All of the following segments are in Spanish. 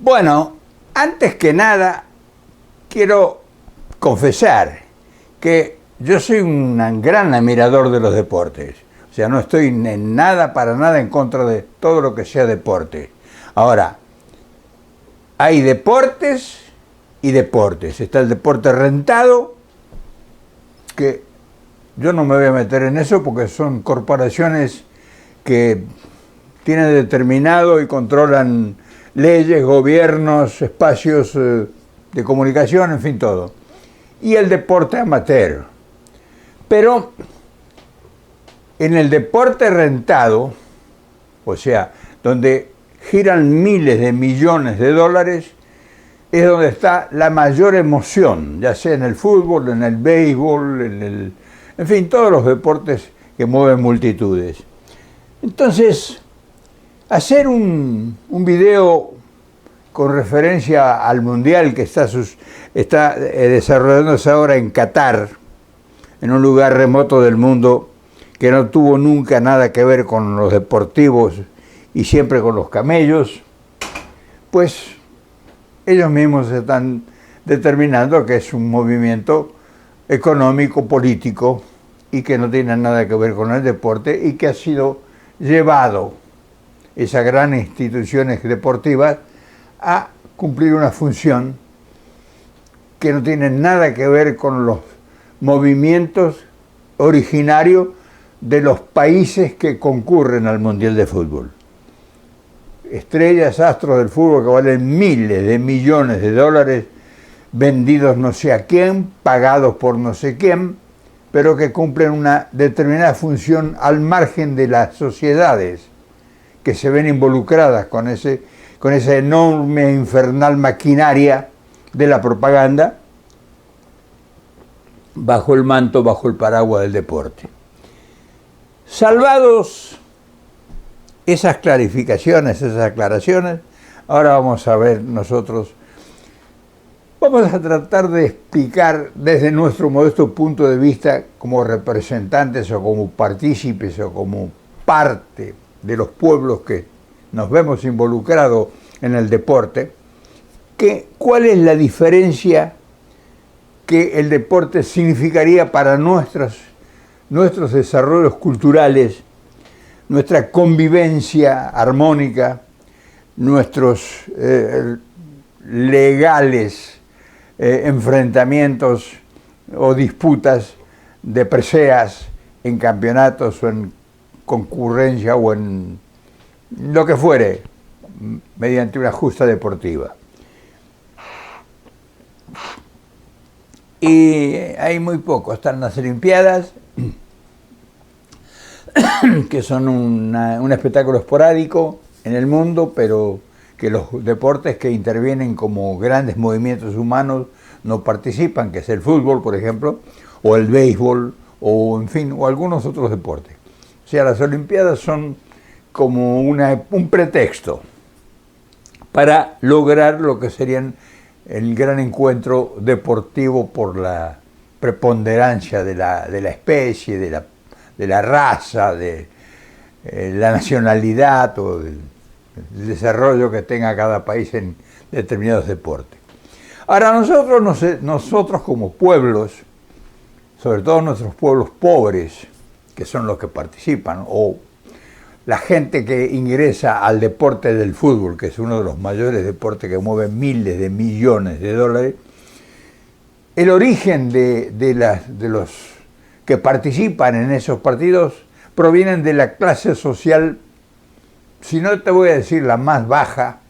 Bueno, antes que nada, quiero confesar que yo soy un gran admirador de los deportes. O sea, no estoy en nada, para nada en contra de todo lo que sea deporte. Ahora, hay deportes y deportes. Está el deporte rentado, que yo no me voy a meter en eso porque son corporaciones que tienen determinado y controlan leyes, gobiernos, espacios de comunicación, en fin, todo. Y el deporte amateur. Pero en el deporte rentado, o sea, donde giran miles de millones de dólares, es donde está la mayor emoción, ya sea en el fútbol, en el béisbol, en fin, todos los deportes que mueven multitudes. Entonces, hacer un video con referencia al Mundial que está desarrollándose ahora en Qatar, en un lugar remoto del mundo que no tuvo nunca nada que ver con los deportivos y siempre con los camellos, pues ellos mismos están determinando que es un movimiento económico, político, y que no tiene nada que ver con el deporte, y que ha sido llevado esas grandes instituciones deportivas a cumplir una función que no tiene nada que ver con los movimientos originarios de los países que concurren al Mundial de Fútbol. Estrellas, astros del fútbol que valen miles de millones de dólares, vendidos no sé a quién, pagados por no sé quién, pero que cumplen una determinada función al margen de las sociedades que se ven involucradas con esa enorme e infernal maquinaria de la propaganda bajo el manto, bajo el paraguas del deporte. Salvados esas clarificaciones, esas aclaraciones, ahora vamos a ver nosotros, vamos a tratar de explicar desde nuestro modesto punto de vista como representantes o como partícipes o como parte de los pueblos que nos vemos involucrados en el deporte, cuál es la diferencia que el deporte significaría para nuestros desarrollos culturales, nuestra convivencia armónica, nuestros legales enfrentamientos o disputas de preseas en campeonatos o en concurrencia o en lo que fuere, mediante una justa deportiva. Y hay muy poco, están las Olimpiadas, que son un espectáculo esporádico en el mundo, pero que los deportes que intervienen como grandes movimientos humanos no participan, que es el fútbol, por ejemplo, o el béisbol, o en fin, o algunos otros deportes. O sea, las Olimpiadas son como un pretexto para lograr lo que serían el gran encuentro deportivo por la preponderancia de la especie, de la raza, de la nacionalidad o del desarrollo que tenga cada país en determinados deportes. Ahora nosotros como pueblos, sobre todo nuestros pueblos pobres, que son los que participan, o la gente que ingresa al deporte del fútbol, que es uno de los mayores deportes que mueve miles de millones de dólares, el origen de los que participan en esos partidos provienen de la clase social, si no te voy a decir la más baja,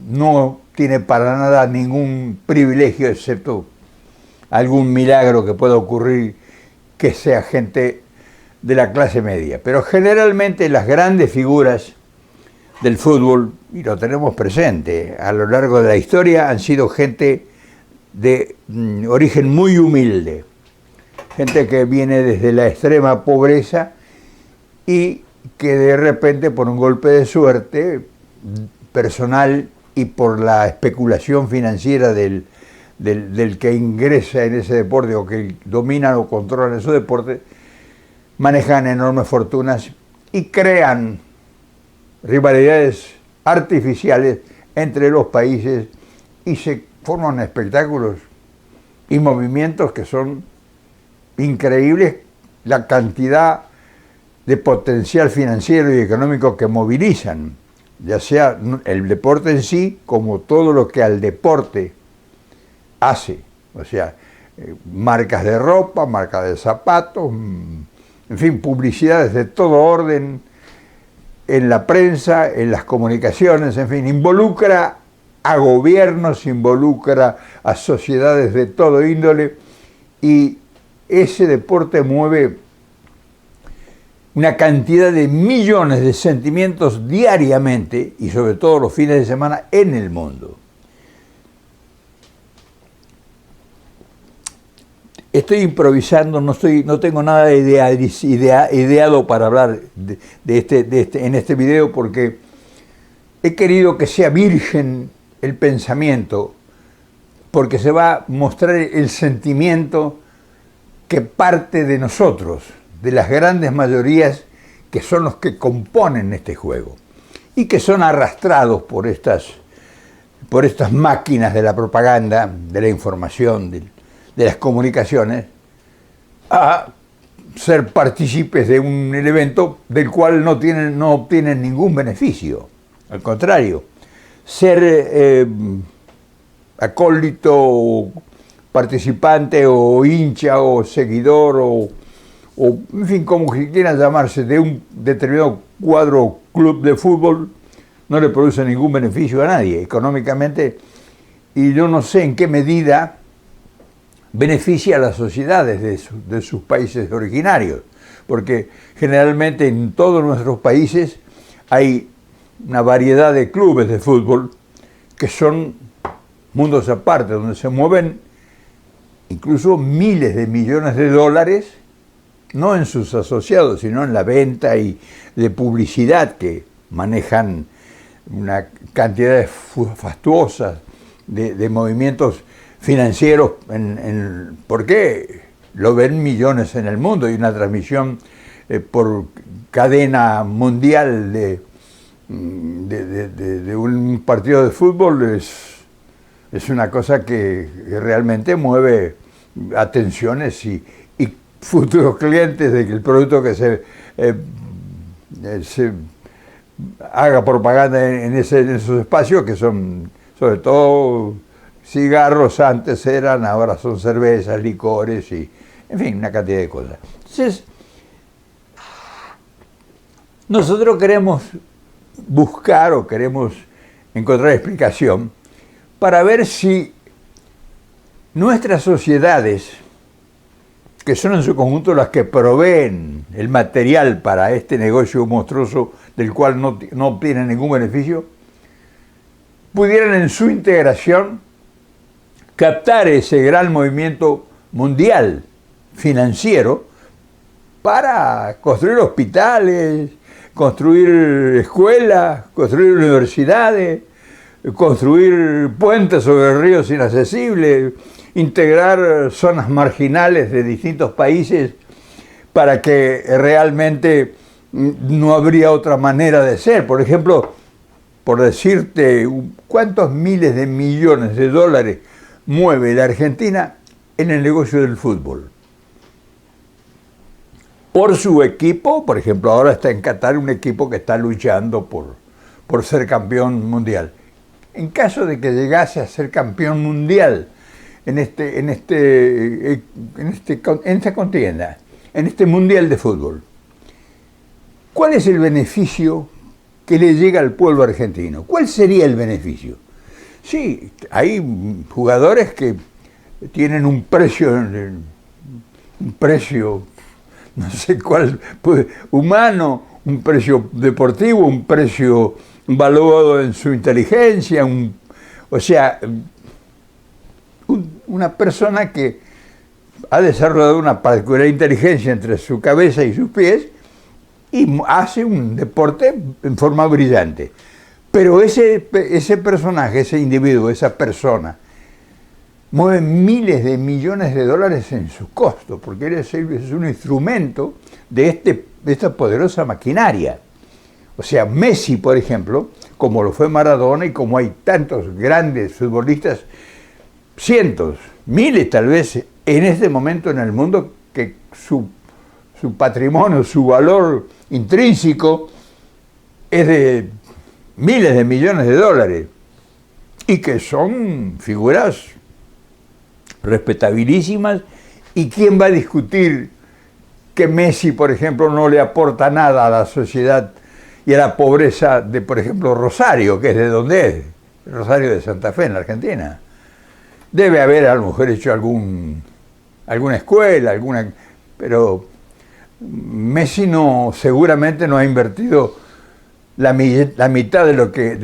no tiene para nada ningún privilegio, excepto algún milagro que pueda ocurrir que sea gente de la clase media. Pero generalmente las grandes figuras del fútbol, y lo tenemos presente a lo largo de la historia, han sido gente de origen muy humilde, gente que viene desde la extrema pobreza y que de repente por un golpe de suerte personal y por la especulación financiera del que ingresa en ese deporte o que domina o controla esos deportes, manejan enormes fortunas y crean rivalidades artificiales entre los países y se forman espectáculos y movimientos que son increíbles, la cantidad de potencial financiero y económico que movilizan, ya sea el deporte en sí como todo lo que al deporte hace, o sea, marcas de ropa, marcas de zapatos, en fin, publicidades de todo orden, en la prensa, en las comunicaciones, en fin, involucra a gobiernos, involucra a sociedades de todo índole, y ese deporte mueve una cantidad de millones de sentimientos diariamente y sobre todo los fines de semana en el mundo. Estoy improvisando, no tengo nada de ideado para hablar en este video, porque he querido que sea virgen el pensamiento, porque se va a mostrar el sentimiento que parte de nosotros, de las grandes mayorías que son los que componen este juego y que son arrastrados por estas máquinas de la propaganda, de la información, de las comunicaciones, a ser partícipes de un evento del cual no obtienen ningún beneficio. Al contrario, ser acólito, o participante, o hincha, o seguidor, o en fin, como quieran llamarse, de un determinado cuadro o club de fútbol, no le produce ningún beneficio a nadie económicamente, y yo no sé en qué medida beneficia a las sociedades de sus países originarios, porque generalmente en todos nuestros países hay una variedad de clubes de fútbol que son mundos aparte, donde se mueven incluso miles de millones de dólares, no en sus asociados, sino en la venta y de publicidad, que manejan una cantidad fastuosa de movimientos financieros, porque lo ven millones en el mundo, y una transmisión por cadena mundial de un partido de fútbol es una cosa que realmente mueve atenciones y futuros clientes de que el producto que se haga propaganda en esos espacios, que son sobre todo cigarros, antes eran, ahora son cervezas, licores y, en fin, una cantidad de cosas. Entonces, nosotros queremos buscar o queremos encontrar explicación para ver si nuestras sociedades, que son en su conjunto las que proveen el material para este negocio monstruoso del cual no obtienen ningún beneficio, pudieran en su integración captar ese gran movimiento mundial financiero para construir hospitales, construir escuelas, construir universidades, construir puentes sobre ríos inaccesibles, integrar zonas marginales de distintos países, para que realmente no habría otra manera de ser. Por ejemplo, por decirte, ¿cuántos miles de millones de dólares mueve la Argentina en el negocio del fútbol? Por su equipo, por ejemplo, ahora está en Qatar un equipo que está luchando por ser campeón mundial. En caso de que llegase a ser campeón mundial en esta contienda, en este mundial de fútbol, ¿cuál es el beneficio que le llega al pueblo argentino? ¿Cuál sería el beneficio? Sí, hay jugadores que tienen un precio, no sé cuál, humano, un precio deportivo, un precio valuado en su inteligencia, una persona que ha desarrollado una particular inteligencia entre su cabeza y sus pies y hace un deporte en forma brillante. Pero ese personaje, ese individuo, esa persona, mueve miles de millones de dólares en su costo, porque él es un instrumento de esta poderosa maquinaria. O sea, Messi, por ejemplo, como lo fue Maradona y como hay tantos grandes futbolistas, cientos, miles tal vez, en este momento en el mundo, que su patrimonio, su valor intrínseco es de miles de millones de dólares y que son figuras respetabilísimas. ¿Y quién va a discutir que Messi, por ejemplo, no le aporta nada a la sociedad y a la pobreza de, por ejemplo, Rosario, que es de donde es, Rosario de Santa Fe, en la Argentina? Debe haber a lo mejor hecho alguna escuela, pero Messi seguramente no ha invertido la mitad de lo que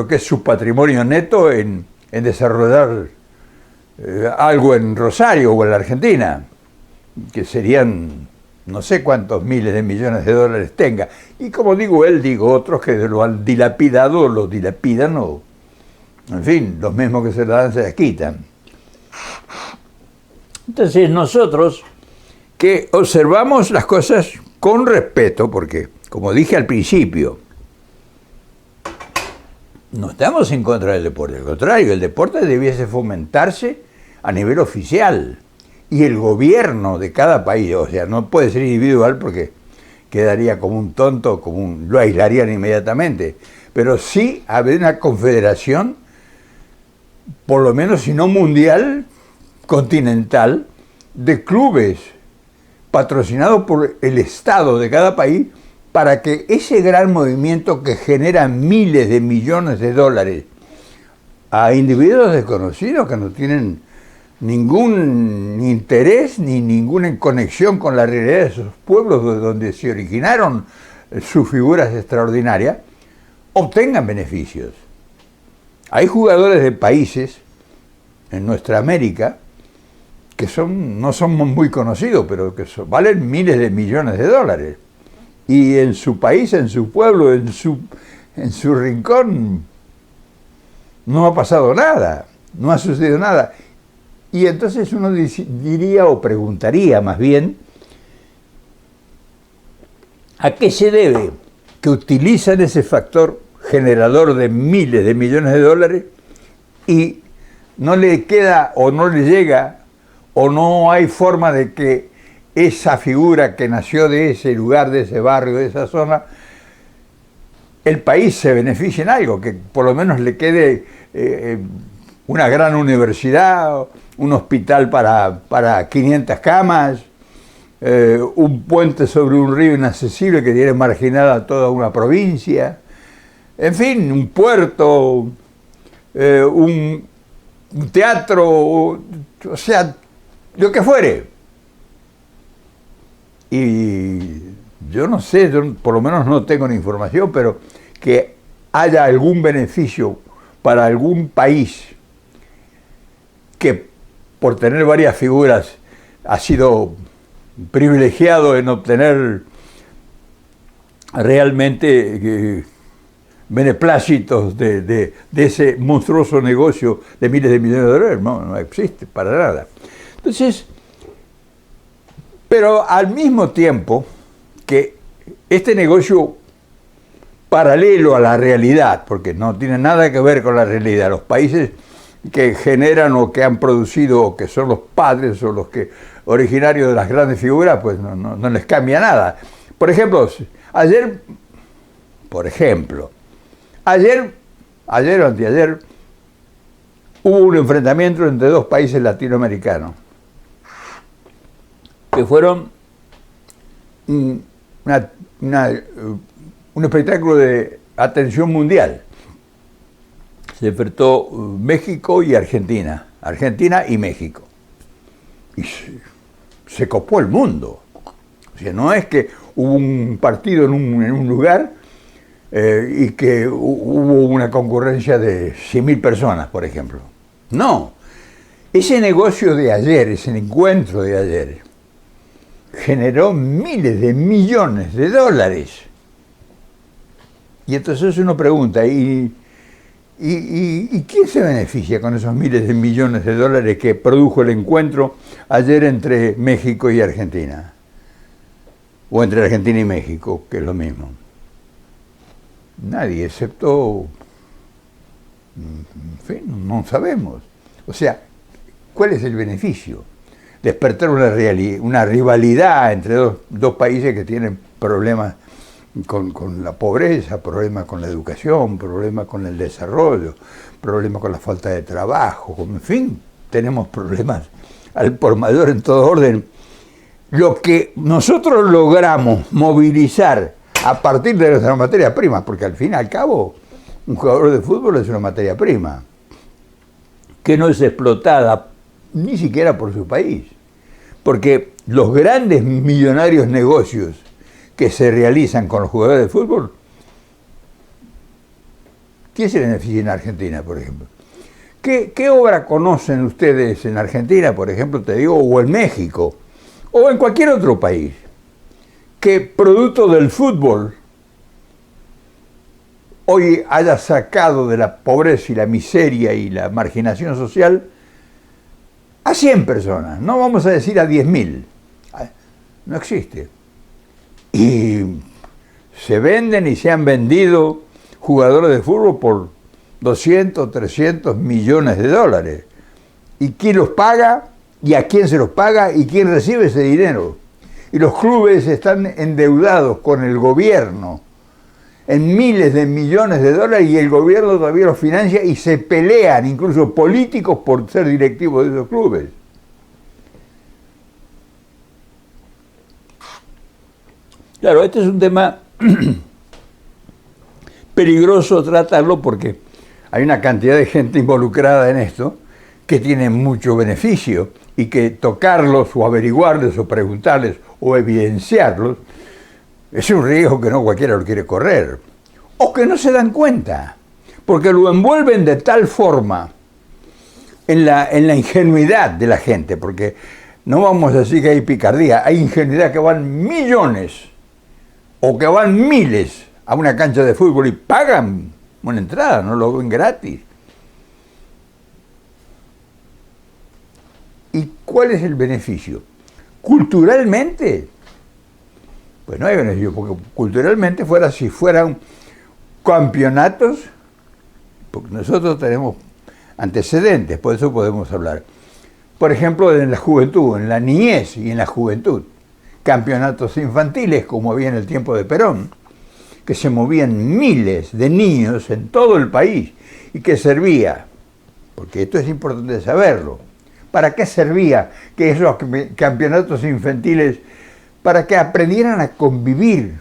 es su patrimonio neto en desarrollar algo en Rosario o en la Argentina, que serían no sé cuántos miles de millones de dólares tenga. Y como digo él, digo otros que lo han dilapidado, lo dilapidan, o en fin, los mismos que se la dan se las quitan. Entonces nosotros, que observamos las cosas con respeto, porque como dije al principio, no estamos en contra del deporte, al contrario, el deporte debiese fomentarse a nivel oficial, y el gobierno de cada país, o sea, no puede ser individual porque quedaría como un tonto, lo aislarían inmediatamente, pero sí haber una confederación, por lo menos si no mundial, continental, de clubes patrocinados por el Estado de cada país, para que ese gran movimiento que genera miles de millones de dólares a individuos desconocidos que no tienen ningún interés ni ninguna conexión con la realidad de esos pueblos de donde se originaron sus figuras extraordinarias, obtengan beneficios. Hay jugadores de países en nuestra América que no son muy conocidos, pero que valen miles de millones de dólares. Y en su país, en su pueblo, en su rincón, no ha pasado nada, no ha sucedido nada. Y entonces uno diría o preguntaría más bien, ¿a qué se debe que utilizan ese factor generador de miles de millones de dólares y no le queda o no le llega o no hay forma de que esa figura que nació de ese lugar, de ese barrio, de esa zona, el país se beneficie en algo, que por lo menos le quede una gran universidad, un hospital para 500 camas, un puente sobre un río inaccesible que tiene marginada a toda una provincia, en fin, un puerto, un teatro, o sea, lo que fuere. Y yo no sé, yo por lo menos no tengo la información, pero que haya algún beneficio para algún país que por tener varias figuras ha sido privilegiado en obtener realmente beneplácitos de ese monstruoso negocio de miles de millones de dólares, no existe para nada. Entonces, pero al mismo tiempo que este negocio paralelo a la realidad, porque no tiene nada que ver con la realidad, los países que generan o que han producido o que son los padres o los que originarios de las grandes figuras, pues no les cambia nada. Por ejemplo, ayer o anteayer, hubo un enfrentamiento entre dos países latinoamericanos que fueron un espectáculo de atención mundial. Se enfrentó México y Argentina y México. Y se copó el mundo. O sea, no es que hubo un partido en un lugar y que hubo una concurrencia de 100.000 personas, por ejemplo. No. Ese negocio de ayer, ese encuentro de ayer, generó miles de millones de dólares. Y entonces uno pregunta, ¿y quién se beneficia con esos miles de millones de dólares que produjo el encuentro ayer entre México y Argentina? O entre Argentina y México, que es lo mismo. Nadie, excepto, en fin, no sabemos. O sea, ¿cuál es el beneficio? Despertar una rivalidad entre dos países que tienen problemas con la pobreza, problemas con la educación, problemas con el desarrollo, problemas con la falta de trabajo, en fin, tenemos problemas al por mayor en todo orden. Lo que nosotros logramos movilizar a partir de nuestra materia prima, porque al fin y al cabo un jugador de fútbol es una materia prima, que no es explotada ni siquiera por su país, porque los grandes millonarios negocios que se realizan con los jugadores de fútbol, ¿quién se beneficia en Argentina, por ejemplo? ¿Qué obra conocen ustedes en Argentina, por ejemplo, te digo, o en México, o en cualquier otro país, que producto del fútbol hoy haya sacado de la pobreza y la miseria y la marginación social a 100 personas, no vamos a decir a 10.000, no existe. Y se venden y se han vendido jugadores de fútbol por 200, 300 millones de dólares. ¿Y quién los paga? ¿Y a quién se los paga? ¿Y quién recibe ese dinero? Y los clubes están endeudados con el gobierno en miles de millones de dólares y el gobierno todavía los financia y se pelean incluso políticos por ser directivos de esos clubes. Claro, este es un tema peligroso tratarlo porque hay una cantidad de gente involucrada en esto que tiene mucho beneficio y que tocarlos o averiguarles o preguntarles o evidenciarlos es un riesgo que no cualquiera lo quiere correr. O que no se dan cuenta, porque lo envuelven de tal forma en la ingenuidad de la gente, porque no vamos a decir que hay picardía, hay ingenuidad que van millones o que van miles a una cancha de fútbol y pagan una entrada, no lo ven gratis. ¿Y cuál es el beneficio? Culturalmente, pues no hay beneficio, porque culturalmente si fueran campeonatos, porque nosotros tenemos antecedentes, por eso podemos hablar. Por ejemplo, en la juventud, en la niñez y en la juventud, campeonatos infantiles, como había en el tiempo de Perón, que se movían miles de niños en todo el país y que servía, porque esto es importante saberlo, ¿para qué servía que esos campeonatos infantiles? Para que aprendieran a convivir,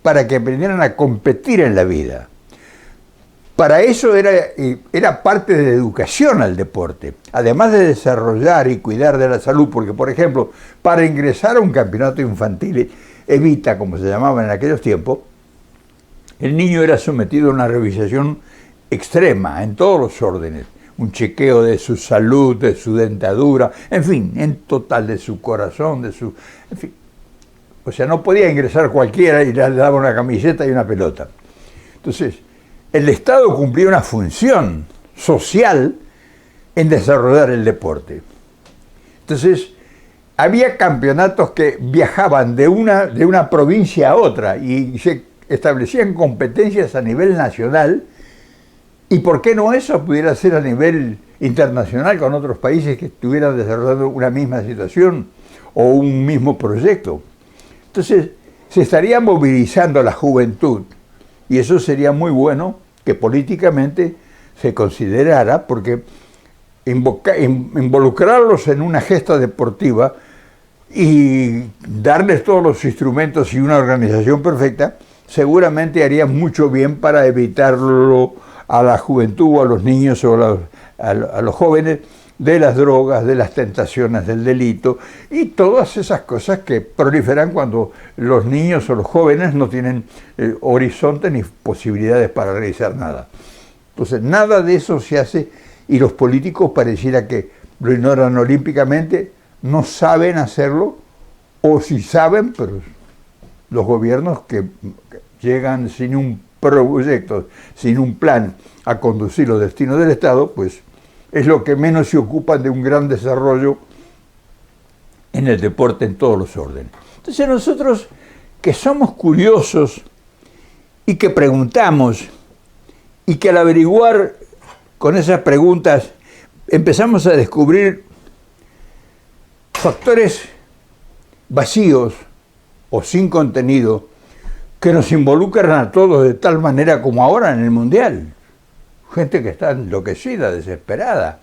para que aprendieran a competir en la vida. Para eso era parte de la educación al deporte, además de desarrollar y cuidar de la salud, porque por ejemplo, para ingresar a un campeonato infantil, Evita, como se llamaba en aquellos tiempos, el niño era sometido a una revisación extrema en todos los órdenes, un chequeo de su salud, de su dentadura, en fin, en total de su corazón, en fin. O sea, no podía ingresar cualquiera y le daba una camiseta y una pelota. Entonces, el Estado cumplía una función social en desarrollar el deporte. Entonces, había campeonatos que viajaban de una provincia a otra y se establecían competencias a nivel nacional. ¿Y por qué no eso pudiera ser a nivel internacional con otros países que estuvieran desarrollando una misma situación o un mismo proyecto? Entonces, se estaría movilizando a la juventud y eso sería muy bueno que políticamente se considerara, porque involucrarlos en una gesta deportiva y darles todos los instrumentos y una organización perfecta, seguramente haría mucho bien para evitarlo a la juventud, a los niños o a los jóvenes de las drogas, de las tentaciones del delito y todas esas cosas que proliferan cuando los niños o los jóvenes no tienen horizonte ni posibilidades para realizar nada. Entonces, nada de eso se hace y los políticos pareciera que lo ignoran olímpicamente, no saben hacerlo, o si saben, pero los gobiernos que llegan sin un proyecto, sin un plan a conducir los destinos del Estado, pues es lo que menos se ocupan de un gran desarrollo en el deporte en todos los órdenes. Entonces nosotros, que somos curiosos y que preguntamos, y que al averiguar con esas preguntas empezamos a descubrir factores vacíos o sin contenido que nos involucran a todos de tal manera como ahora en el Mundial. Gente que está enloquecida, desesperada,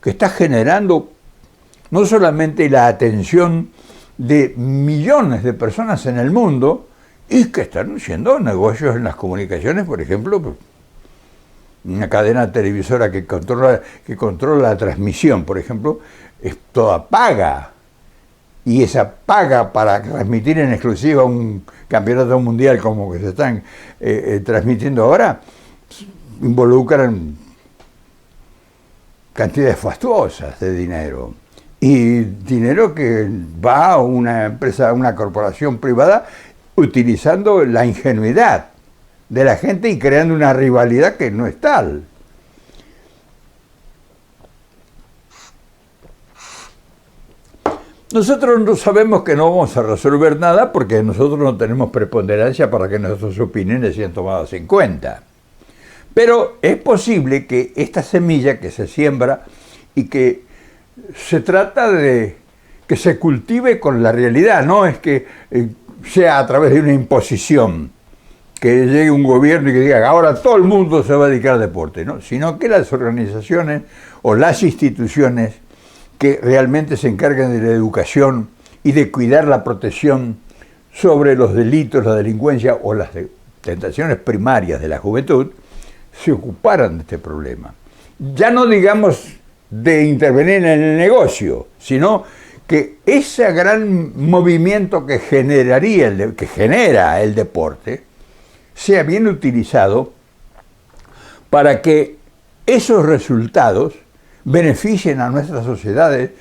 que está generando no solamente la atención de millones de personas en el mundo, y que están haciendo negocios en las comunicaciones, por ejemplo, una cadena televisora que controla la transmisión, por ejemplo, es toda paga. Y esa paga para transmitir en exclusiva un campeonato mundial como que se están transmitiendo ahora, involucran cantidades fastuosas de dinero. Y dinero que va a una empresa, a una corporación privada, utilizando la ingenuidad de la gente y creando una rivalidad que no es tal. Nosotros no sabemos que no vamos a resolver nada porque nosotros no tenemos preponderancia para que nuestras opiniones sean tomadas en cuenta. Pero es posible que esta semilla que se siembra y que se trata de que se cultive con la realidad, no es que sea a través de una imposición, que llegue un gobierno y que diga ahora todo el mundo se va a dedicar al deporte, ¿no? Sino que las organizaciones o las instituciones que realmente se encargan de la educación y de cuidar la protección sobre los delitos, la delincuencia o las tentaciones primarias de la juventud, se ocuparan de este problema. Ya no digamos de intervenir en el negocio, sino que ese gran movimiento que genera el deporte sea bien utilizado para que esos resultados beneficien a nuestras sociedades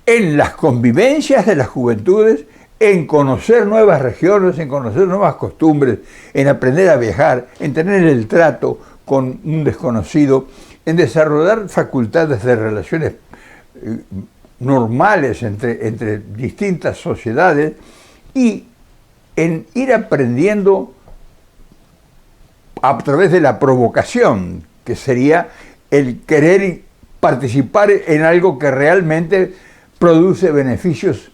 en las convivencias de las juventudes, en conocer nuevas regiones, en conocer nuevas costumbres, en aprender a viajar, en tener el trato con un desconocido, en desarrollar facultades de relaciones normales entre distintas sociedades y en ir aprendiendo a través de la provocación, que sería el querer participar en algo que realmente produce beneficios,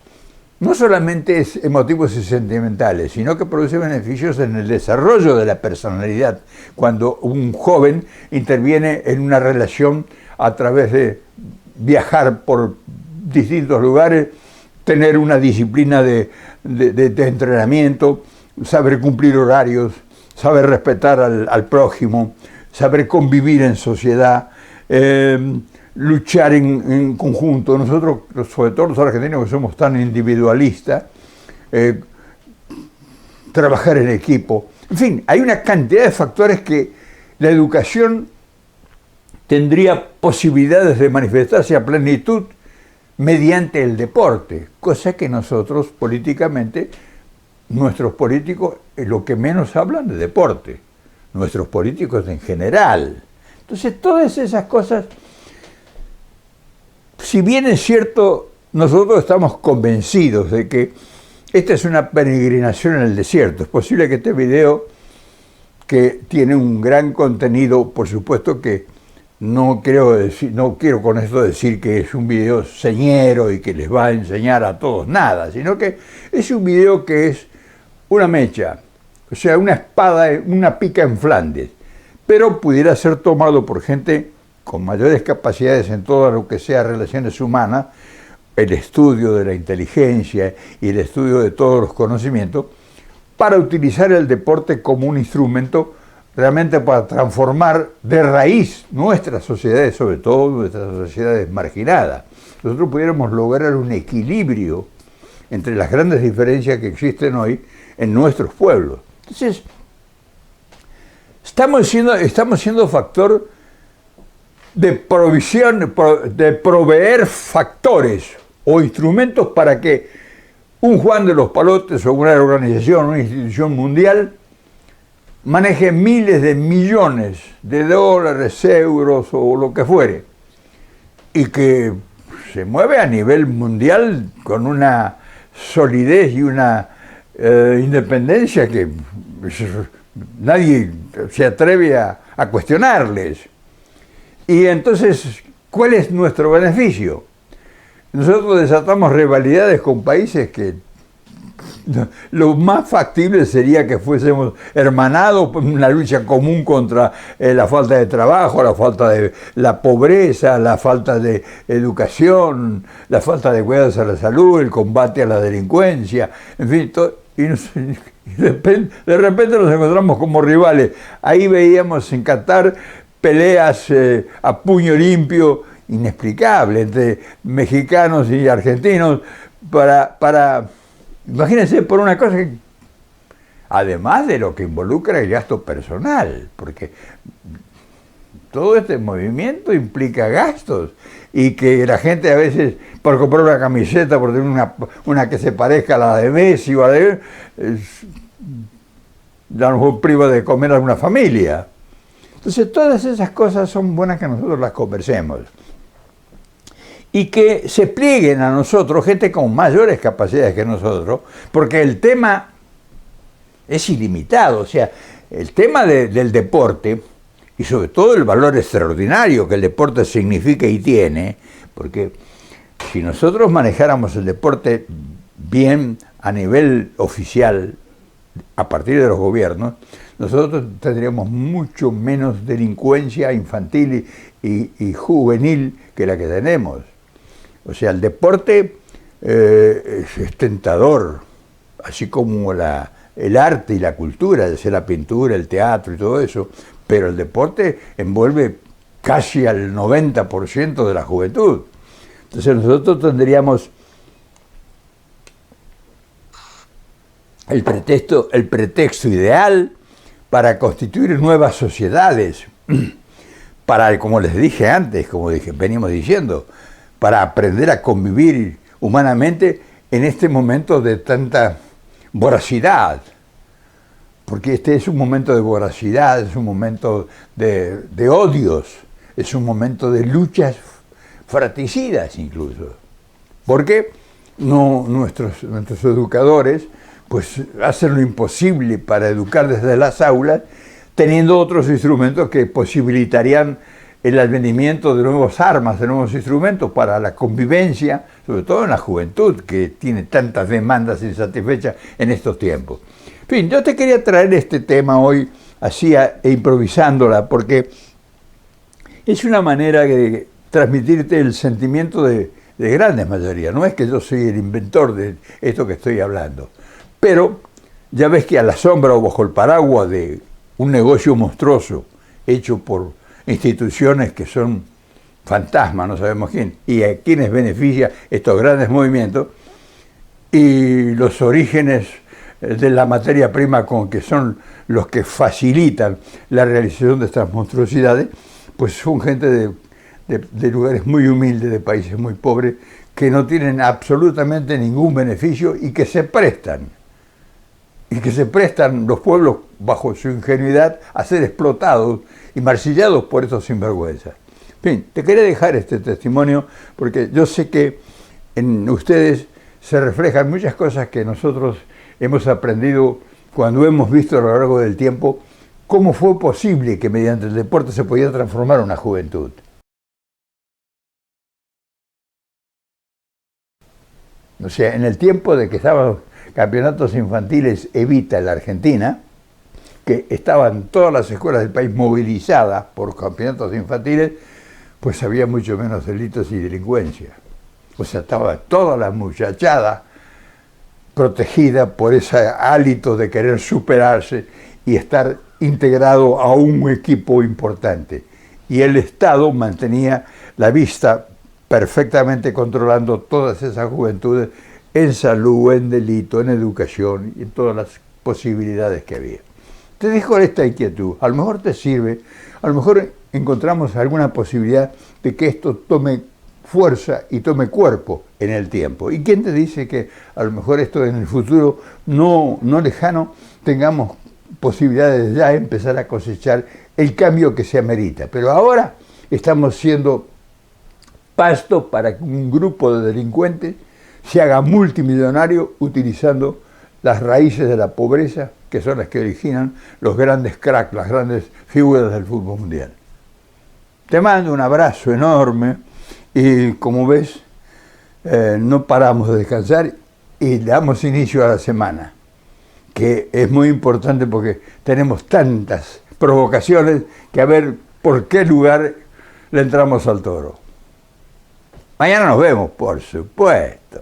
no solamente emotivos y sentimentales, sino que produce beneficios en el desarrollo de la personalidad, cuando un joven interviene en una relación a través de viajar por distintos lugares, tener una disciplina de entrenamiento, saber cumplir horarios, saber respetar al prójimo, saber convivir en sociedad, luchar en conjunto. Nosotros, sobre todo los argentinos que somos tan individualistas, trabajar en equipo. En fin, hay una cantidad de factores que la educación tendría posibilidades de manifestarse a plenitud mediante el deporte, cosa que nosotros políticamente, nuestros políticos, lo que menos hablan de deporte, nuestros políticos en general. Entonces, todas esas cosas, si bien es cierto, nosotros estamos convencidos de que esta es una peregrinación en el desierto. Es posible que este video, que tiene un gran contenido, por supuesto que no quiero con esto decir que es un video señero y que les va a enseñar a todos nada, sino que es un video que es una mecha, o sea, una espada, una pica en Flandes, pero pudiera ser tomado por gente con mayores capacidades en todo lo que sea relaciones humanas, el estudio de la inteligencia y el estudio de todos los conocimientos, para utilizar el deporte como un instrumento realmente para transformar de raíz nuestras sociedades, sobre todo nuestras sociedades marginadas. Nosotros pudiéramos lograr un equilibrio entre las grandes diferencias que existen hoy en nuestros pueblos. Entonces, estamos siendo factor de provisión, de proveer factores o instrumentos para que un Juan de los Palotes o una organización, una institución mundial maneje miles de millones de dólares, euros o lo que fuere, y que se mueve a nivel mundial con una solidez y una independencia que es nadie se atreve a cuestionarles. Y entonces, ¿cuál es nuestro beneficio? Nosotros desatamos rivalidades con países que lo más factible sería que fuésemos hermanados por una lucha común contra la falta de trabajo, la falta de la pobreza, la falta de educación, la falta de cuidados a la salud, el combate a la delincuencia, en fin, de repente nos encontramos como rivales. Ahí veíamos en Qatar peleas a puño limpio inexplicables entre mexicanos y argentinos para imagínense, por una cosa que, además de lo que involucra el gasto personal, porque todo este movimiento implica gastos y que la gente a veces, por comprar una camiseta, por tener una que se parezca a la de Messi o a la de... a lo mejor priva de comer a una familia. Entonces todas esas cosas son buenas que nosotros las conversemos. Y que se plieguen a nosotros gente con mayores capacidades que nosotros, porque el tema es ilimitado. O sea, el tema del deporte, y sobre todo el valor extraordinario que el deporte significa y tiene, porque si nosotros manejáramos el deporte bien a nivel oficial, a partir de los gobiernos, nosotros tendríamos mucho menos delincuencia infantil y juvenil que la que tenemos. O sea, el deporte es tentador, así como el arte y la cultura, ya sea la pintura, el teatro y todo eso, pero el deporte envuelve casi al 90% de la juventud. Entonces nosotros tendríamos el pretexto ideal para constituir nuevas sociedades, para, como les dije antes, venimos diciendo, para aprender a convivir humanamente en este momento de tanta voracidad. Porque este es un momento de voracidad, es un momento de odios, es un momento de luchas fratricidas incluso. Porque nuestros educadores pues hacen lo imposible para educar desde las aulas, teniendo otros instrumentos que posibilitarían el advenimiento de nuevas armas, de nuevos instrumentos para la convivencia, sobre todo en la juventud, que tiene tantas demandas insatisfechas en estos tiempos. En fin, yo te quería traer este tema hoy, así improvisándola, porque es una manera de transmitirte el sentimiento de grandes mayorías. No es que yo soy el inventor de esto que estoy hablando, pero ya ves que a la sombra o bajo el paraguas de un negocio monstruoso hecho por instituciones que son fantasmas, no sabemos quién, y a quienes beneficia estos grandes movimientos, y los orígenes de la materia prima con que son los que facilitan la realización de estas monstruosidades, pues son gente de lugares muy humildes, de países muy pobres, que no tienen absolutamente ningún beneficio y que se prestan los pueblos bajo su ingenuidad a ser explotados y marsillados por estos sinvergüenzas. En fin, te quería dejar este testimonio porque yo sé que en ustedes se reflejan muchas cosas que nosotros hemos aprendido cuando hemos visto a lo largo del tiempo cómo fue posible que mediante el deporte se podía transformar una juventud. O sea, en el tiempo de que estaban campeonatos infantiles Evita en la Argentina, que estaban todas las escuelas del país movilizadas por campeonatos infantiles, pues había mucho menos delitos y delincuencia. O sea, estaba toda la muchachada protegida por ese hálito de querer superarse y estar integrado a un equipo importante. Y el Estado mantenía la vista perfectamente controlando todas esas juventudes en salud, en delito, en educación y en todas las posibilidades que había. Te dejo esta inquietud, a lo mejor te sirve, a lo mejor encontramos alguna posibilidad de que esto tome fuerza y tome cuerpo en el tiempo. ¿Y quién te dice que a lo mejor esto en el futuro no lejano tengamos posibilidades de ya empezar a cosechar el cambio que se amerita? Pero ahora estamos siendo pasto para que un grupo de delincuentes se haga multimillonario utilizando las raíces de la pobreza que son las que originan los grandes cracks, las grandes figuras del fútbol mundial. Te mando un abrazo enorme y como ves, no paramos de descansar y le damos inicio a la semana, que es muy importante porque tenemos tantas provocaciones que a ver por qué lugar le entramos al toro. Mañana nos vemos, por supuesto.